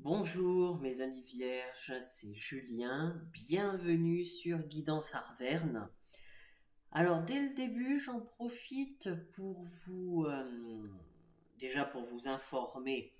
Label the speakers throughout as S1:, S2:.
S1: Bonjour mes amis vierges, c'est Julien, bienvenue sur Guidance Arverne. Alors dès le début, j'en profite pour déjà pour vous informer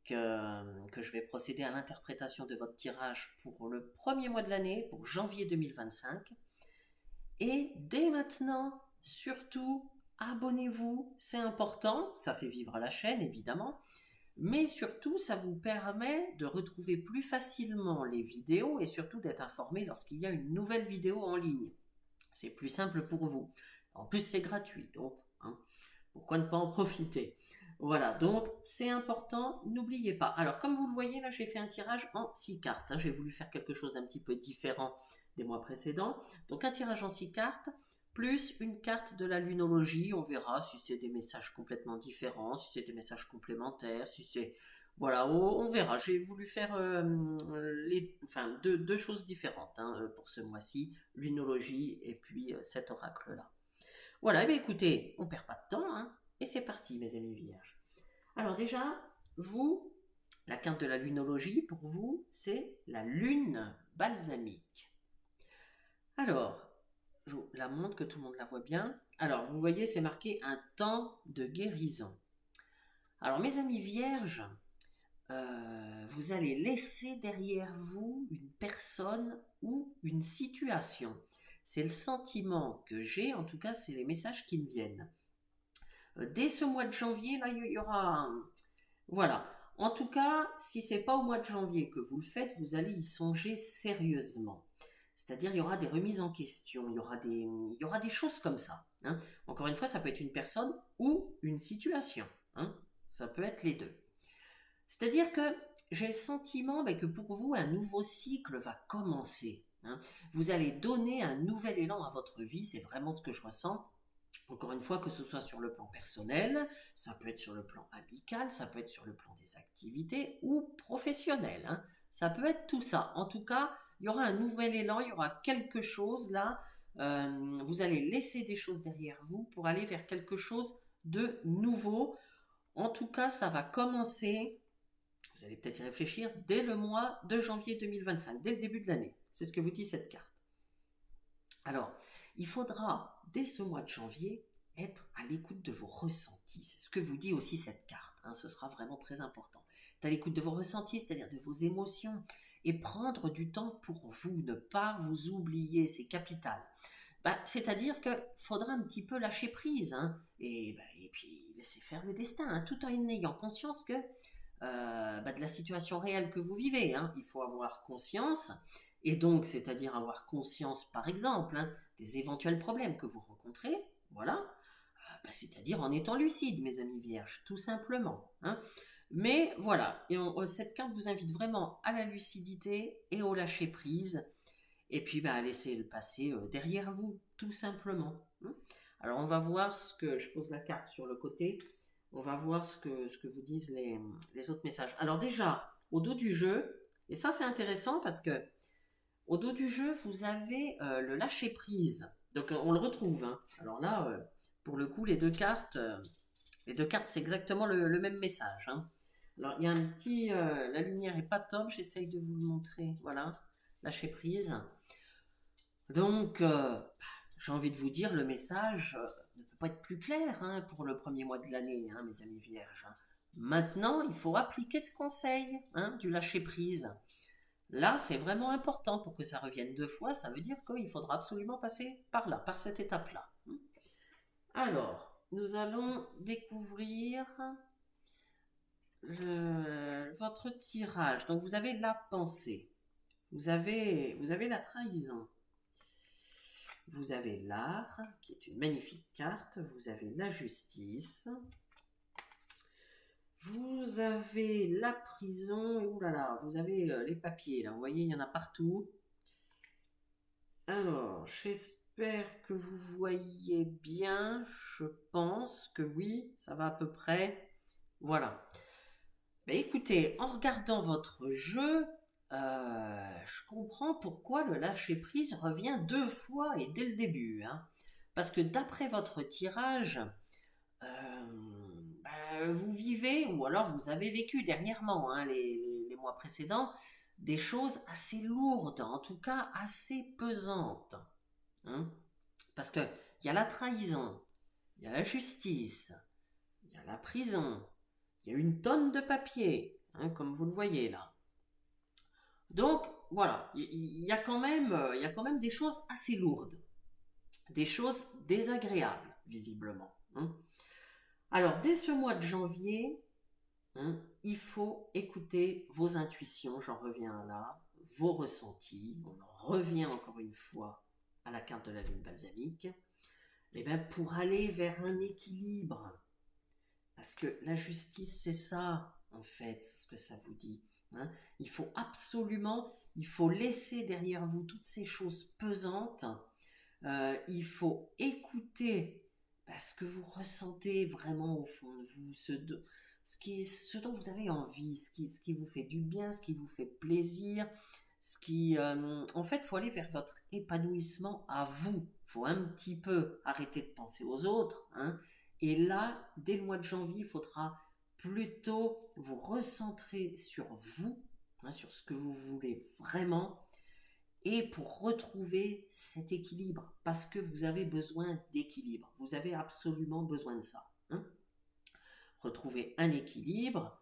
S1: que je vais procéder à l'interprétation de votre tirage pour le premier mois de l'année, pour janvier 2025. Et dès maintenant, surtout, abonnez-vous, c'est important, ça fait vivre la chaîne évidemment. Mais surtout, ça vous permet de retrouver plus facilement les vidéos et surtout d'être informé lorsqu'il y a une nouvelle vidéo en ligne. C'est plus simple pour vous. En plus, c'est gratuit, donc pourquoi ne pas en profiter? Voilà, donc c'est important, n'oubliez pas. Alors, comme vous le voyez, là, j'ai fait un tirage en 6 cartes. J'ai voulu faire quelque chose d'un petit peu différent des mois précédents. Donc, un tirage en 6 cartes, plus une carte de la lunologie. On verra si c'est des messages complètement différents, si c'est des messages complémentaires, si c'est... Voilà, on verra. J'ai voulu faire deux choses différentes pour ce mois-ci, lunologie et puis cet oracle-là. Voilà, et bien écoutez, on perd pas de temps, et c'est parti, mes amis vierges. Alors déjà, vous, la carte de la lunologie, pour vous, c'est la lune balsamique. Alors, je vous la montre que tout le monde la voit bien. Alors, vous voyez, c'est marqué un temps de guérison. Alors, mes amis vierges, vous allez laisser derrière vous une personne ou une situation. C'est le sentiment que j'ai, en tout cas, c'est les messages qui me viennent. Dès ce mois de janvier, là, il y aura... Voilà. En tout cas, si c'est pas au mois de janvier que vous le faites, vous allez y songer sérieusement. C'est-à-dire, il y aura des remises en question, il y aura des choses comme ça. Encore une fois, ça peut être une personne ou une situation. Ça peut être les deux. C'est-à-dire que j'ai le sentiment que pour vous, un nouveau cycle va commencer. Vous allez donner un nouvel élan à votre vie, c'est vraiment ce que je ressens. Encore une fois, que ce soit sur le plan personnel, ça peut être sur le plan amical, ça peut être sur le plan des activités ou professionnel. Ça peut être tout ça. En tout cas, il y aura un nouvel élan, il y aura quelque chose là. Vous allez laisser des choses derrière vous pour aller vers quelque chose de nouveau. En tout cas, ça va commencer, vous allez peut-être y réfléchir, dès le mois de janvier 2025, dès le début de l'année. C'est ce que vous dit cette carte. Alors, il faudra, dès ce mois de janvier, être à l'écoute de vos ressentis. C'est ce que vous dit aussi cette carte. Ce sera vraiment très important. Être à l'écoute de vos ressentis, c'est-à-dire de vos émotions, et prendre du temps pour vous, ne pas vous oublier, c'est capital. C'est-à-dire qu'il faudra un petit peu lâcher prise, et puis laisser faire le destin, tout en ayant conscience que de la situation réelle que vous vivez. Il faut avoir conscience, et donc c'est-à-dire avoir conscience par exemple des éventuels problèmes que vous rencontrez, voilà, c'est-à-dire en étant lucide, mes amis vierges, tout simplement. Mais voilà, et cette carte vous invite vraiment à la lucidité et au lâcher prise, et puis à laisser le passé derrière vous, tout simplement. Alors on va voir ce que je pose la carte sur le côté. On va voir ce que vous disent les autres messages. Alors déjà, au dos du jeu, et ça c'est intéressant parce que au dos du jeu, vous avez le lâcher prise. Donc on le retrouve. Alors là, pour le coup, les deux cartes, c'est exactement le même message. Alors il y a un petit, la lumière est pas top. J'essaye de vous le montrer. Voilà, lâcher prise. Donc j'ai envie de vous dire, le message ne peut pas être plus clair pour le premier mois de l'année, mes amis vierges. Maintenant, il faut appliquer ce conseil du lâcher prise. Là, c'est vraiment important pour que ça revienne deux fois. Ça veut dire qu'il faudra absolument passer par là, par cette étape-là. Alors, nous allons découvrir votre tirage. Donc, vous avez la pensée. Vous avez la trahison. Vous avez l'art, qui est une magnifique carte. Vous avez la justice. Vous avez la prison. Et oulala, vous avez les papiers. Là, vous voyez, il y en a partout. Alors, j'espère que vous voyez bien. Je pense que oui, ça va à peu près. Voilà. Écoutez, en regardant votre jeu, je comprends pourquoi le lâcher-prise revient deux fois et dès le début. Parce que d'après votre tirage, vous vivez, ou alors vous avez vécu dernièrement, les mois précédents, des choses assez lourdes, en tout cas assez pesantes. Hein. Parce qu'il y a la trahison, il y a la justice, il y a la prison, il y a une tonne de papier, hein, comme vous le voyez là. Donc, voilà, il y a quand même des choses assez lourdes, des choses désagréables, visiblement. Hein. Alors, dès ce mois de janvier, hein, il faut écouter vos intuitions, j'en reviens là, vos ressentis, on en revient encore une fois à la carte de la lune balsamique, et bien pour aller vers un équilibre. Parce que la justice, c'est ça, en fait, ce que ça vous dit. Hein. Il faut absolument, il faut laisser derrière vous toutes ces choses pesantes. Il faut écouter ce que vous ressentez vraiment au fond de vous, ce dont vous avez envie, ce qui vous fait du bien, ce qui vous fait plaisir. En fait, il faut aller vers votre épanouissement à vous. Il faut un petit peu arrêter de penser aux autres. Hein. Et là, dès le mois de janvier, il faudra plutôt vous recentrer sur vous, hein, sur ce que vous voulez vraiment, et pour retrouver cet équilibre, parce que vous avez besoin d'équilibre. Vous avez absolument besoin de ça. Hein. Retrouver un équilibre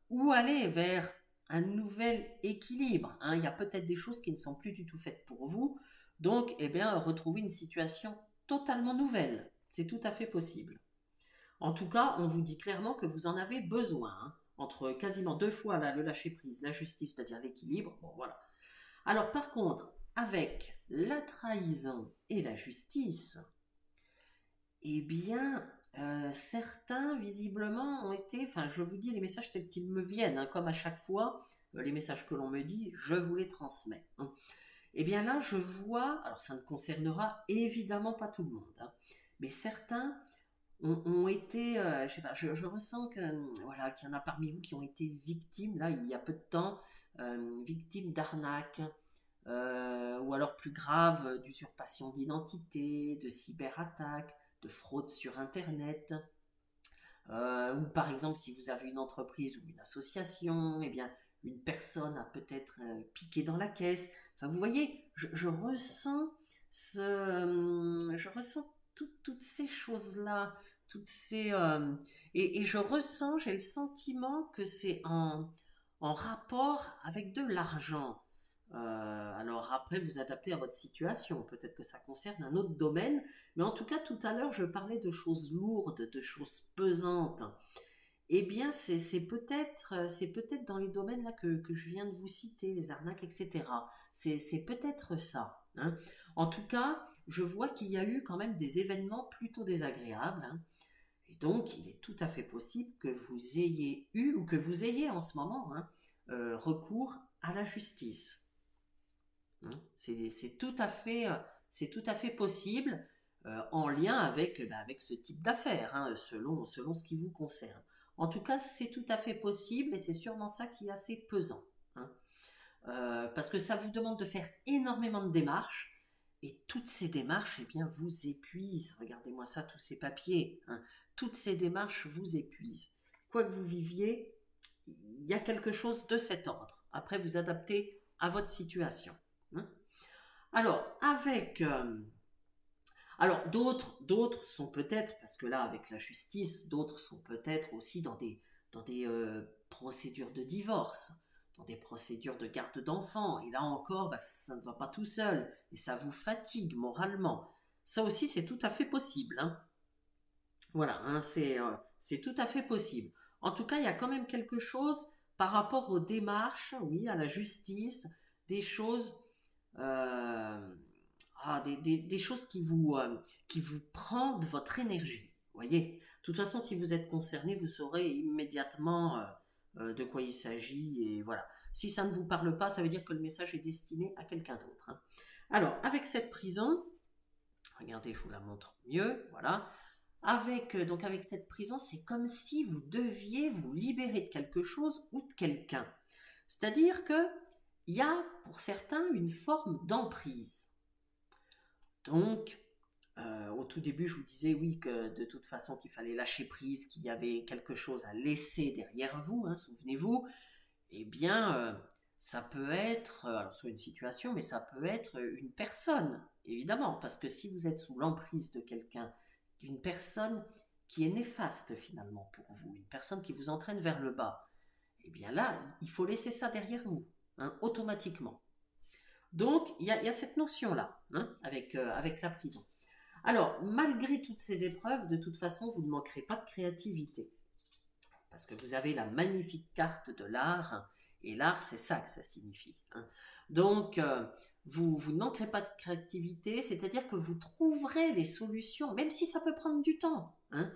S1: ou aller vers un nouvel équilibre. Hein. Il y a peut-être des choses qui ne sont plus du tout faites pour vous, donc eh bien, retrouver une situation totalement nouvelle. C'est tout à fait possible. En tout cas, on vous dit clairement que vous en avez besoin. Hein. Entre quasiment 2 fois là, le lâcher-prise, la justice, c'est-à-dire l'équilibre. Bon, voilà. Alors par contre, avec la trahison et la justice, eh bien, certains visiblement ont été, enfin je vous dis les messages tels qu'ils me viennent, hein, comme à chaque fois, les messages que l'on me dit, je vous les transmets. Hein. Eh bien là, je vois, alors ça ne concernera évidemment pas tout le monde, hein, mais certains ont été, je sais pas, je ressens que, voilà, qu'il y en a parmi vous qui ont été victimes, là, il y a peu de temps, victimes d'arnaques, ou alors plus grave, d'usurpation d'identité, de cyberattaques, de fraude sur Internet, ou par exemple si vous avez une entreprise ou une association, eh bien une personne a peut-être piqué dans la caisse. Enfin, vous voyez, je ressens je ressens toutes ces choses-là, toutes ces et je ressens, j'ai le sentiment que c'est en rapport avec de l'argent. Alors après, vous adaptez à votre situation. Peut-être que ça concerne un autre domaine. Mais en tout cas, tout à l'heure, je parlais de choses lourdes, de choses pesantes. Eh bien, c'est peut-être dans les domaines là que je viens de vous citer, les arnaques, etc. C'est peut-être ça. Hein. En tout cas, je vois qu'il y a eu quand même des événements plutôt désagréables. Hein. Et donc, il est tout à fait possible que vous ayez eu ou que vous ayez en ce moment hein, recours à la justice. Hein. C'est tout à fait possible en lien avec ce type d'affaires, hein, selon ce qui vous concerne. En tout cas, c'est tout à fait possible et c'est sûrement ça qui est assez pesant. Hein. Parce que ça vous demande de faire énormément de démarches et toutes ces démarches, eh bien, vous épuisent. Regardez-moi ça, tous ces papiers. Hein. Toutes ces démarches vous épuisent. Quoi que vous viviez, il y a quelque chose de cet ordre. Après, vous adaptez à votre situation. Hein. Alors, alors d'autres sont peut-être, parce que là, avec la justice, d'autres sont peut-être aussi dans des procédures de divorce, dans des procédures de garde d'enfants. Et là encore, ça ne va pas tout seul, et ça vous fatigue moralement. Ça aussi, c'est tout à fait possible. Hein. Voilà, hein, c'est tout à fait possible. En tout cas, il y a quand même quelque chose par rapport aux démarches, oui, à la justice, des choses des choses qui vous prennent votre énergie. Voyez, de toute façon, si vous êtes concerné, vous saurez immédiatement de quoi il s'agit. Et voilà. Si ça ne vous parle pas, ça veut dire que le message est destiné à quelqu'un d'autre. Hein. Alors, avec cette prison, regardez, je vous la montre mieux. Voilà. Donc avec cette prison, c'est comme si vous deviez vous libérer de quelque chose ou de quelqu'un. C'est-à-dire que il y a pour certains une forme d'emprise. Donc, Au tout début, je vous disais oui que de toute façon qu'il fallait lâcher prise, qu'il y avait quelque chose à laisser derrière vous, hein, souvenez-vous. Eh bien, ça peut être, alors soit une situation, mais ça peut être une personne, évidemment, parce que si vous êtes sous l'emprise de quelqu'un, une personne qui est néfaste finalement pour vous, une personne qui vous entraîne vers le bas, eh bien là, il faut laisser ça derrière vous, hein, automatiquement. Donc, il y a cette notion-là, hein, avec la prison. Alors, malgré toutes ces épreuves, de toute façon, vous ne manquerez pas de créativité. Parce que vous avez la magnifique carte de l'art, et l'art, c'est ça que ça signifie, hein. Donc, vous ne manquerez pas de créativité, c'est-à-dire que vous trouverez les solutions, même si ça peut prendre du temps, hein.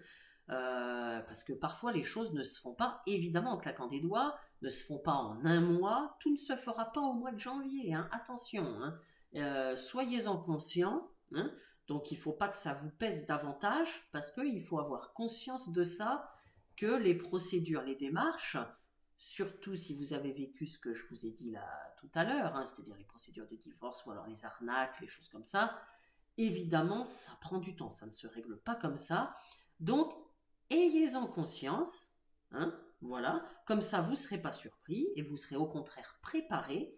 S1: Parce que parfois les choses ne se font pas, évidemment en claquant des doigts, ne se font pas en un mois, tout ne se fera pas au mois de janvier, hein. Attention, hein. Soyez-en conscients, hein. Donc il ne faut pas que ça vous pèse davantage, parce qu'il faut avoir conscience de ça, que les procédures, les démarches, surtout si vous avez vécu ce que je vous ai dit là tout à l'heure, hein, c'est-à-dire les procédures de divorce ou alors les arnaques, les choses comme ça, évidemment ça prend du temps, ça ne se règle pas comme ça. Donc ayez-en conscience, hein, voilà, comme ça vous ne serez pas surpris et vous serez au contraire préparé,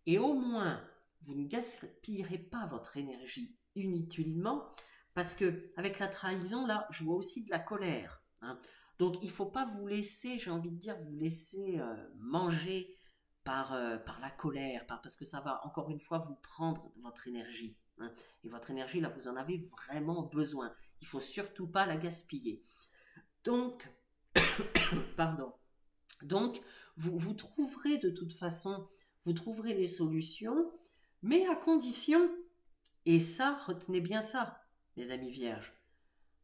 S1: et au moins vous ne gaspillerez pas votre énergie inutilement, parce que avec la trahison là, je vois aussi de la colère, hein. Donc il ne faut pas vous laisser, j'ai envie de dire, vous laisser manger par la colère, parce que ça va encore une fois vous prendre votre énergie, hein. Et votre énergie, là, vous en avez vraiment besoin. Il ne faut surtout pas la gaspiller. Donc, pardon. Donc, vous trouverez de toute façon, vous trouverez les solutions, mais à condition, et ça, retenez bien ça, mes amis vierges,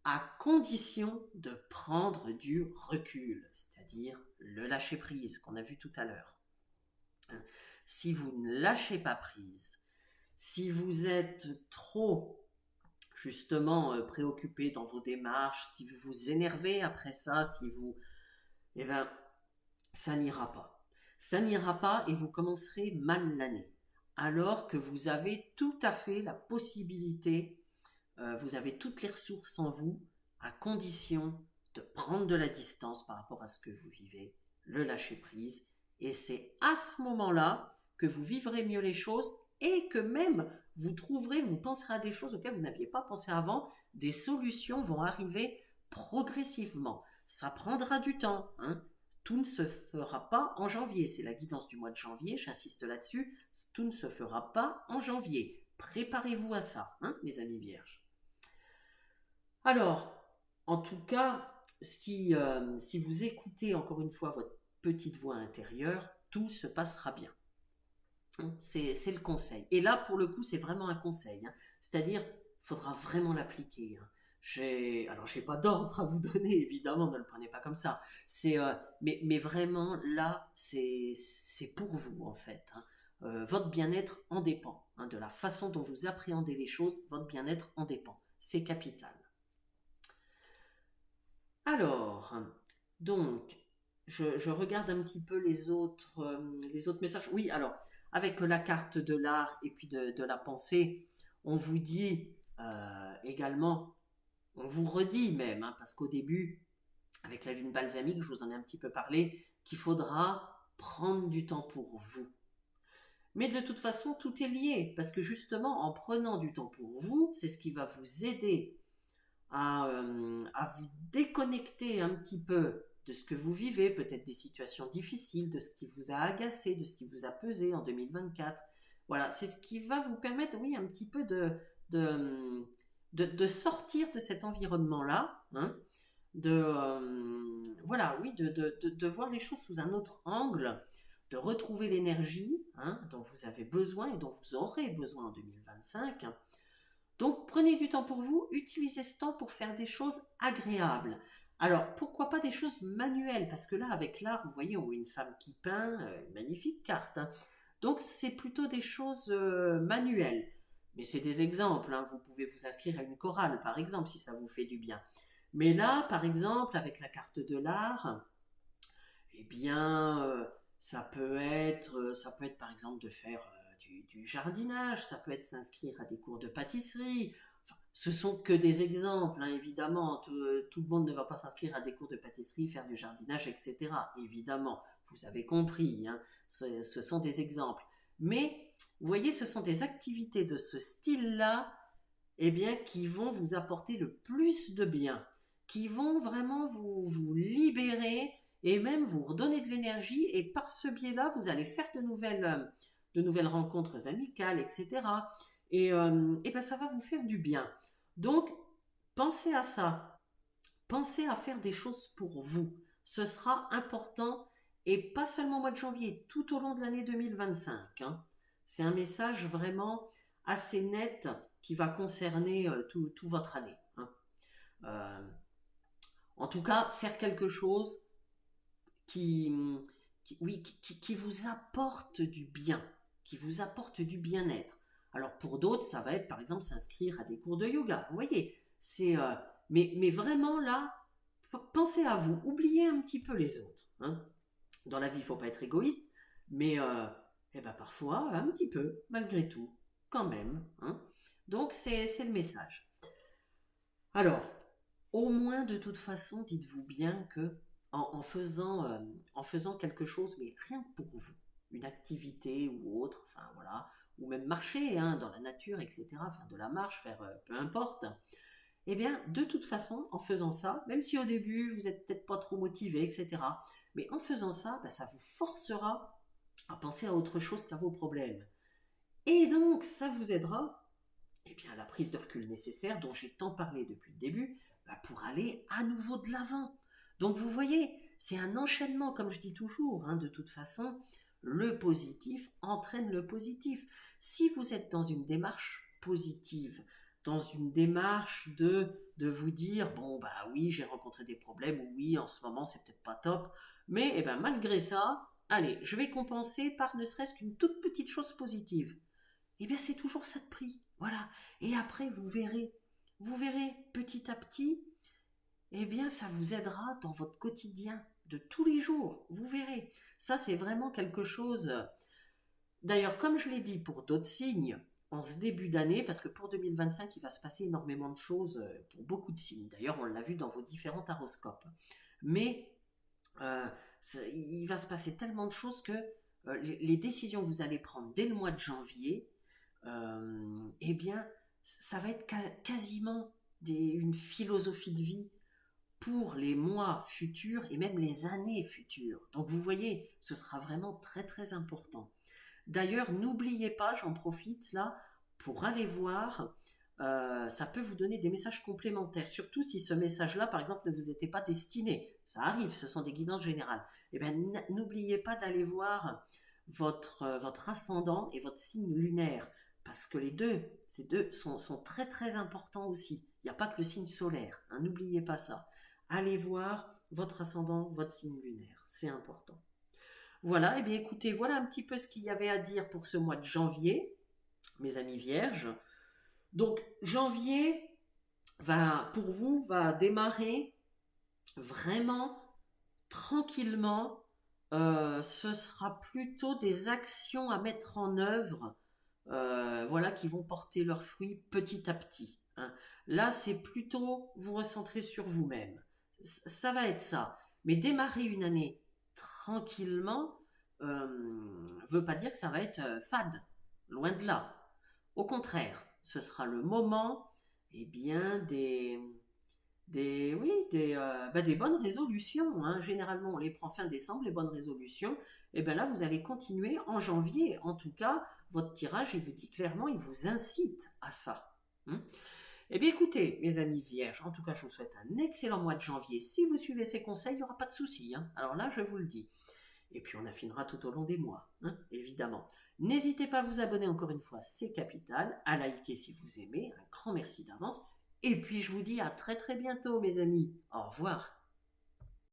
S1: à condition de prendre du recul, c'est-à-dire le lâcher-prise qu'on a vu tout à l'heure. Si vous ne lâchez pas prise, si vous êtes trop justement préoccupé dans vos démarches, si vous vous énervez après ça, si vous... Eh bien, ça n'ira pas. Ça n'ira pas et vous commencerez mal l'année. Alors que vous avez tout à fait la possibilité, vous avez toutes les ressources en vous, à condition de prendre de la distance par rapport à ce que vous vivez, le lâcher prise. Et c'est à ce moment-là que vous vivrez mieux les choses et que même vous trouverez, vous penserez à des choses auxquelles vous n'aviez pas pensé avant, des solutions vont arriver progressivement. Ça prendra du temps, hein. Tout ne se fera pas en janvier. C'est la guidance du mois de janvier, j'insiste là-dessus. Tout ne se fera pas en janvier. Préparez-vous à ça, hein, mes amis vierges. Alors, en tout cas, si vous écoutez encore une fois votre petite voix intérieure, tout se passera bien. C'est le conseil. Et là, pour le coup, c'est vraiment un conseil, hein. C'est-à-dire, il faudra vraiment l'appliquer, hein. Alors, je n'ai pas d'ordre à vous donner, évidemment, ne le prenez pas comme ça. Mais vraiment, là, c'est pour vous, en fait, hein. Votre bien-être en dépend, hein, de la façon dont vous appréhendez les choses, votre bien-être en dépend. C'est capital. Alors, donc, je regarde un petit peu les autres messages. Oui, alors, avec la carte de l'art et puis de la pensée, on vous dit également, on vous redit même, hein, parce qu'au début, avec la lune balsamique, je vous en ai un petit peu parlé, qu'il faudra prendre du temps pour vous. Mais de toute façon, tout est lié, parce que justement, en prenant du temps pour vous, c'est ce qui va vous aider à vous déconnecter un petit peu de ce que vous vivez, peut-être des situations difficiles, de ce qui vous a agacé, de ce qui vous a pesé en 2024. Voilà, c'est ce qui va vous permettre, oui, un petit peu de sortir de cet environnement-là, hein, voilà, oui, de voir les choses sous un autre angle, de retrouver l'énergie, hein, dont vous avez besoin et dont vous aurez besoin en 2025. Donc prenez du temps pour vous, utilisez ce temps pour faire des choses agréables. Alors pourquoi pas des choses manuelles, parce que là avec l'art, vous voyez, on voit une femme qui peint, une magnifique carte, hein. Donc c'est plutôt des choses manuelles. Mais c'est des exemples, hein. Vous pouvez vous inscrire à une chorale par exemple si ça vous fait du bien. Mais là par exemple avec la carte de l'art, eh bien ça peut être par exemple de faire du jardinage, ça peut être s'inscrire à des cours de pâtisserie. Enfin, ce sont que des exemples, hein, évidemment. Tout le monde ne va pas s'inscrire à des cours de pâtisserie, faire du jardinage, etc. Évidemment, vous avez compris, hein, ce sont des exemples. Mais, vous voyez, ce sont des activités de ce style-là, eh bien, qui vont vous apporter le plus de bien, qui vont vraiment vous libérer et même vous redonner de l'énergie. Et par ce biais-là, vous allez faire de nouvelles rencontres amicales, etc. Et ben, ça va vous faire du bien. Donc, pensez à ça. Pensez à faire des choses pour vous. Ce sera important et pas seulement au mois de janvier, tout au long de l'année 2025, hein. C'est un message vraiment assez net qui va concerner tout votre année, hein. Euh, en tout cas, faire quelque chose qui, oui, qui vous apporte du bien, qui vous apporte du bien-être. Alors pour d'autres, ça va être par exemple s'inscrire à des cours de yoga. Vous voyez, mais vraiment là, pensez à vous, oubliez un petit peu les autres, hein. Dans la vie, il ne faut pas être égoïste, mais eh ben, parfois, un petit peu, malgré tout, quand même, hein. Donc c'est le message. Alors, au moins de toute façon, dites-vous bien que en faisant quelque chose, mais rien que pour vous, une activité ou autre, enfin voilà, ou même marcher, hein, dans la nature, etc., faire de la marche, faire peu importe, eh bien, de toute façon, en faisant ça, même si au début, vous n'êtes peut-être pas trop motivé, etc., mais en faisant ça, ben, ça vous forcera à penser à autre chose qu'à vos problèmes. Et donc, ça vous aidera, eh bien, à la prise de recul nécessaire dont j'ai tant parlé depuis le début, bah, pour aller à nouveau de l'avant. Donc, vous voyez, c'est un enchaînement, comme je dis toujours, hein, de toute façon, le positif entraîne le positif. Si vous êtes dans une démarche positive, dans une démarche de vous dire, bon, bah oui, j'ai rencontré des problèmes, ou oui, en ce moment, c'est peut-être pas top, mais eh ben, malgré ça, allez, je vais compenser par ne serait-ce qu'une toute petite chose positive. Eh bien, c'est toujours ça de prix. Voilà. Et après, vous verrez petit à petit, eh bien, ça vous aidera dans votre quotidien de tous les jours. Vous verrez. Ça, c'est vraiment quelque chose. D'ailleurs, comme je l'ai dit pour d'autres signes, en ce début d'année, parce que pour 2025, il va se passer énormément de choses pour beaucoup de signes. D'ailleurs, on l'a vu dans vos différents taroscopes. Mais euh, il va se passer tellement de choses que les décisions que vous allez prendre dès le mois de janvier, eh bien, ça va être quasiment une philosophie de vie pour les mois futurs et même les années futures. Donc vous voyez, ce sera vraiment très très important. D'ailleurs, n'oubliez pas, j'en profite là, pour aller voir, ça peut vous donner des messages complémentaires, surtout si ce message-là, par exemple, ne vous était pas destiné. Ça arrive, ce sont des guidances générales. Eh bien, n'oubliez pas d'aller voir votre ascendant et votre signe lunaire, parce que ces deux sont très très importants aussi. Il n'y a pas que le signe solaire, hein, n'oubliez pas ça. Allez voir votre ascendant, votre signe lunaire, c'est important. Voilà, et bien écoutez, voilà un petit peu ce qu'il y avait à dire pour ce mois de janvier, mes amis vierges. Donc janvier pour vous va démarrer vraiment tranquillement. Ce sera plutôt des actions à mettre en œuvre, voilà, qui vont porter leurs fruits petit à petit, hein. Là, c'est plutôt vous recentrer sur vous-même. Ça va être ça. Mais démarrer une année tranquillement veut pas dire que ça va être fade. Loin de là. Au contraire, ce sera le moment, eh bien, des bonnes résolutions, hein. Généralement, on les prend fin décembre, les bonnes résolutions. Et bien là, vous allez continuer en janvier. En tout cas, votre tirage, il vous dit clairement, il vous incite à ça, hein. Eh bien écoutez, mes amis vierges, en tout cas, je vous souhaite un excellent mois de janvier. Si vous suivez ces conseils, il n'y aura pas de souci, hein. Alors là, je vous le dis. Et puis on affinera tout au long des mois, hein, évidemment. N'hésitez pas à vous abonner encore une fois, c'est capital, à liker si vous aimez, un grand merci d'avance. Et puis je vous dis à très très bientôt mes amis. Au revoir.